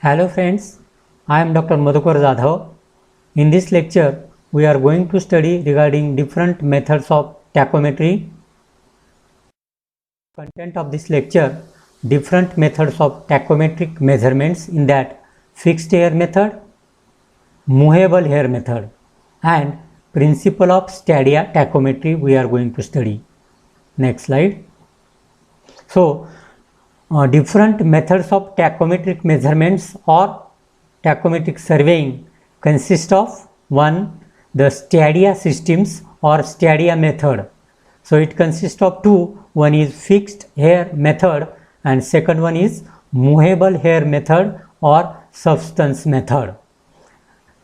Hello friends, I am Dr. Madhukar Jadhav. In this lecture, we are going to study regarding different methods of tachometry. Content of this lecture, different methods of tachometric measurements, in that fixed hair method, movable hair method, and principle of stadia tachometry we are going to study. Next slide. So, different methods of tachometric measurements or tachometric surveying consist of: one, the stadia systems or stadia method. So it consists of two. One is fixed hair method and second one is movable hair method or substance method.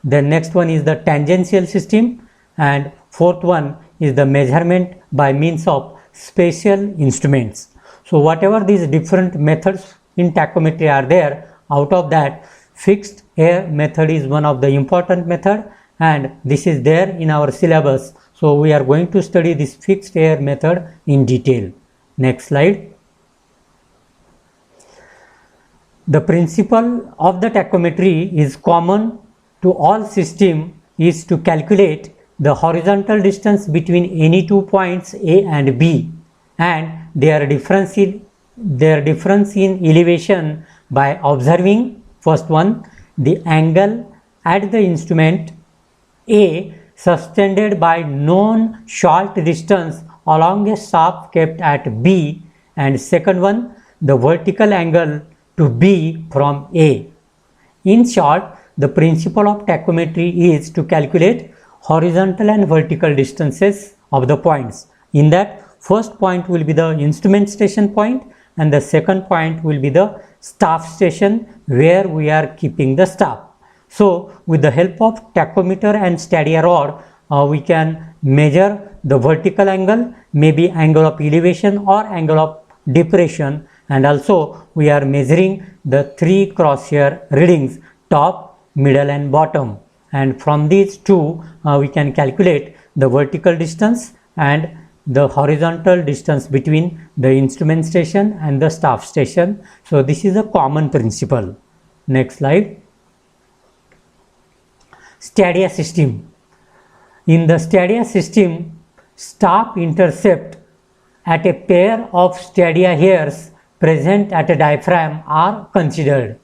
The next one is the tangential system, and fourth one is the measurement by means of special instruments. So whatever these different methods in tachometry are there, out of that fixed hair method is one of the important method, and this is there in our syllabus. So we are going to study this fixed hair method in detail. Next slide. The principle of the tachometry is common to all systems is to calculate the horizontal distance between any two points A and B and their difference in elevation by observing, first one, the angle at the instrument A sustained by known short distance along a shaft kept at B, and second one, the vertical angle to B from A. In short, the principle of tachometry is to calculate horizontal and vertical distances of the points. In that, first point will be the instrument station point and the second point will be the staff station where we are keeping the staff. So with the help of tachometer and stadia rod, we can measure the vertical angle, maybe angle of elevation or angle of depression, and also we are measuring the three crosshair readings, top, middle and bottom, and from these two we can calculate the vertical distance and the horizontal distance between the instrument station and the staff station. So this is a common principle. Next slide. Stadia system. In the stadia system, staff intercept at a pair of stadia hairs present at a diaphragm are considered.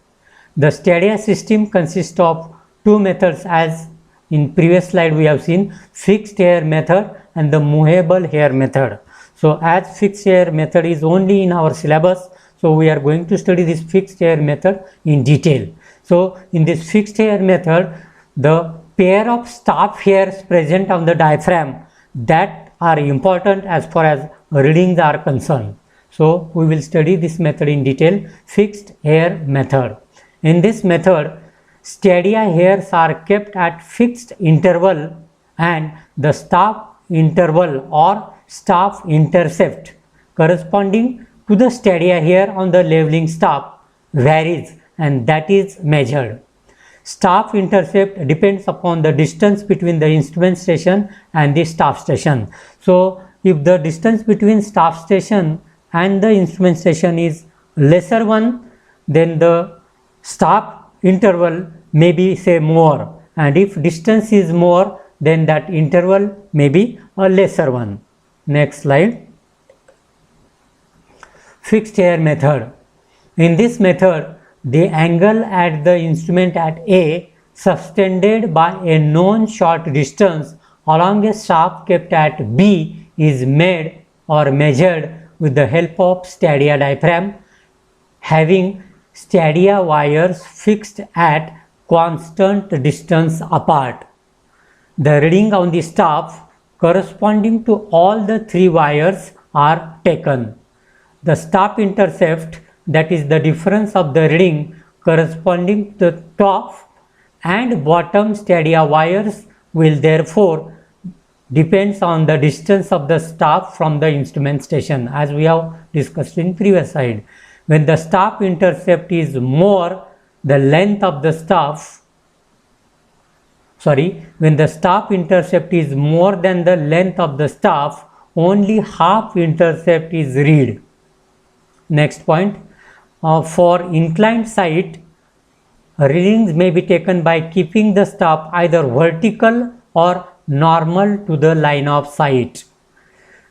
The stadia system consists of two methods, as in previous slide we have seen, fixed hair method and the movable hair method. So as fixed hair method is only in our syllabus, so we are going to study this fixed hair method in detail. So in this fixed hair method, the pair of staff hairs present on the diaphragm that are important as far as readings are concerned. So we will study this method in detail, fixed hair method. In this method, stadia hairs are kept at fixed interval and the staff interval or staff intercept corresponding to the stadia hair on the leveling staff varies and that is measured. Staff intercept depends upon the distance between the instrument station and the staff station. So if the distance between staff station and the instrument station is lesser one, then the staff interval may be say more, and if distance is more, then that interval may be a lesser one. Next slide. Fixed hair method. In this method, the angle at the instrument at A sustained by a known short distance along a shaft kept at B is made or measured with the help of stadia diaphragm having stadia wires fixed at constant distance apart. The reading on the staff corresponding to all the three wires are taken. The staff intercept, that is the difference of the reading corresponding to the top and bottom stadia wires, will therefore depends on the distance of the staff from the instrument station, as we have discussed in previous slide. When the staff intercept is more, the length of the staff, when the staff intercept is more than the length of the staff, only half intercept is read. Next point, for inclined sight, readings may be taken by keeping the staff either vertical or normal to the line of sight.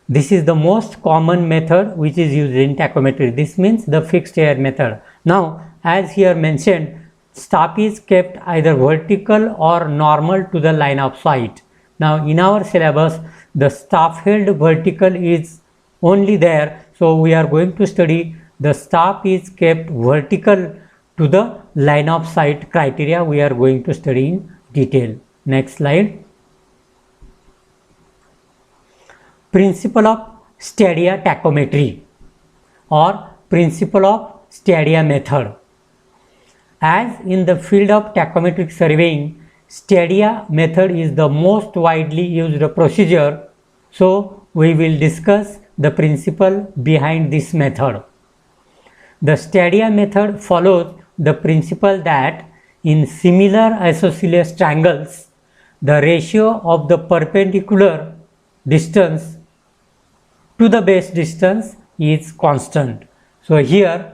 This is the most common method which is used in tachometry. This means the fixed hair method. Now, as here mentioned, staff is kept either vertical or normal to the line of sight. Now, in our syllabus, the staff held vertical is only there. So, we are going to study the staff is kept vertical to the line of sight criteria. We are going to study in detail. Next slide. Principle of stadia tachometry or principle of stadia method. As in the field of tachometric surveying, stadia method is the most widely used procedure. So, we will discuss the principle behind this method. The stadia method follows the principle that in similar isosceles triangles, the ratio of the perpendicular distance to the base distance is constant. So, here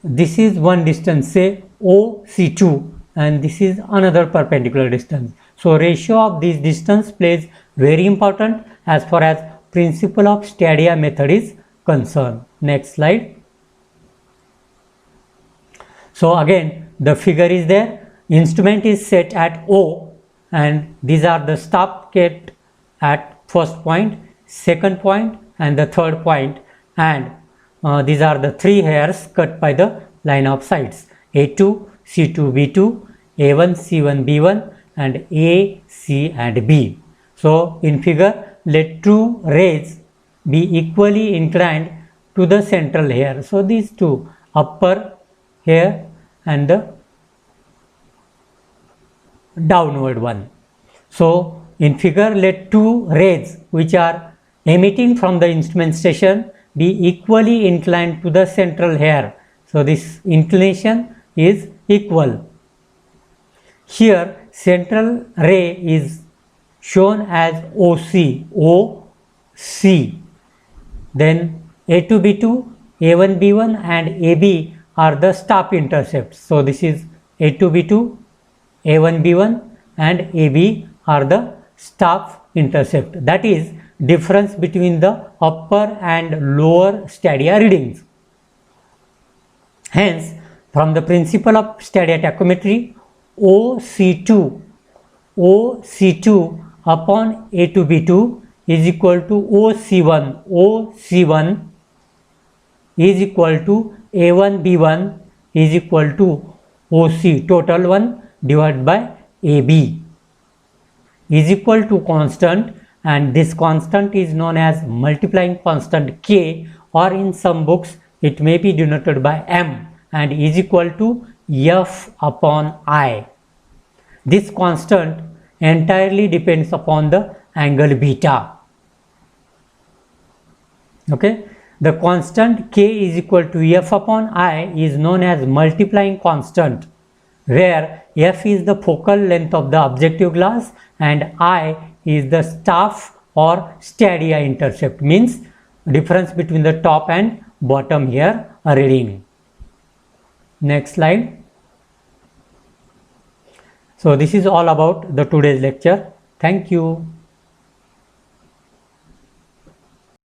this is one distance, say OC2, and this is another perpendicular distance. So, ratio of this distance plays very important as far as principle of stadia method is concerned. Next slide. So, again the figure is there. Instrument is set at O and these are the staff kept at first point, second point and the third point, and these are the three hairs cut by the line of sights A2, C2, B2, A1, C1, B1 and A, C and B. So, in figure, let two rays be equally inclined to the central hair. So, these two, upper hair and the downward one. So, in figure, let two rays which are emitting from the instrument station be equally inclined to the central hair. So, this inclination is equal. Here, central ray is shown as OC, OC. Then A2, B2, A1, B1 and AB are the staff intercepts. So, this is A2, B2, A1, B1 and AB are the staff intercept. That is difference between the upper and lower stadia readings. Hence, from the principle of stadia tachometry, OC2 upon A2B2 is equal to OC1 is equal to A1B1 is equal to OC total 1 divided by AB is equal to constant, and this constant is known as multiplying constant K, or in some books it may be denoted by M, and is equal to F upon I. This constant entirely depends upon the angle beta. Okay, the constant K is equal to F upon I is known as multiplying constant, where F is the focal length of the objective glass and I is the staff or stadia intercept, means difference between the top and bottom here reading. Next slide. So, this is all about the today's lecture. Thank you.